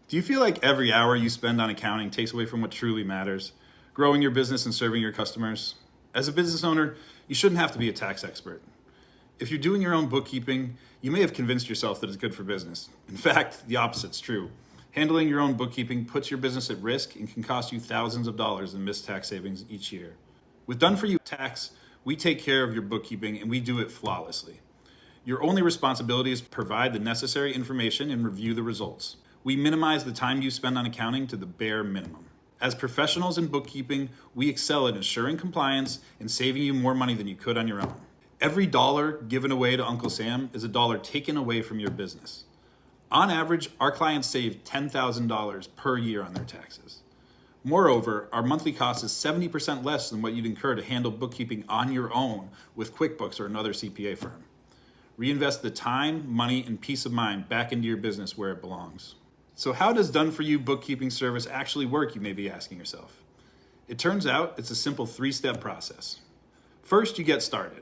Do you feel like every hour you spend on accounting takes away from what truly matters, growing your business and serving your customers? As a business owner, you shouldn't have to be a tax expert. If you're doing your own bookkeeping, you may have convinced yourself that it's good for business. In fact, the opposite's true. Handling your own bookkeeping puts your business at risk and can cost you thousands of dollars in missed tax savings each year. With Done For You Tax, we take care of your bookkeeping and we do it flawlessly. Your only responsibility is to provide the necessary information and review the results. We minimize the time you spend on accounting to the bare minimum. As professionals in bookkeeping, we excel at ensuring compliance and saving you more money than you could on your own. Every dollar given away to Uncle Sam is a dollar taken away from your business. On average, our clients save $10,000 per year on their taxes. Moreover, our monthly cost is 70% less than what you'd incur to handle bookkeeping on your own with QuickBooks or another CPA firm. Reinvest the time, money, and peace of mind back into your business where it belongs. So how does Done For You bookkeeping service actually work, you may be asking yourself? It turns out it's a simple 3-step process. First, you get started.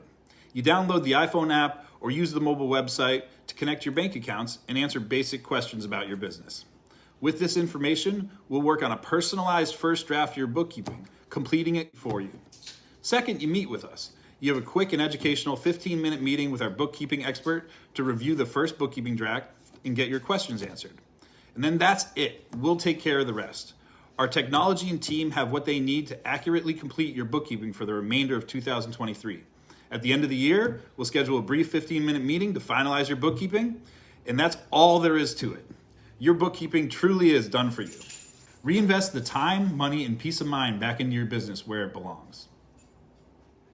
You download the iPhone app or use the mobile website to connect your bank accounts and answer basic questions about your business. With this information, we'll work on a personalized first draft of your bookkeeping, completing it for you. Second, you meet with us. You have a quick and educational 15-minute meeting with our bookkeeping expert to review the first bookkeeping draft and get your questions answered. And then that's it. We'll take care of the rest. Our technology and team have what they need to accurately complete your bookkeeping for the remainder of 2023. At the end of the year, we'll schedule a brief 15-minute meeting to finalize your bookkeeping, and that's all there is to it. Your bookkeeping truly is done for you. Reinvest the time, money, and peace of mind back into your business where it belongs.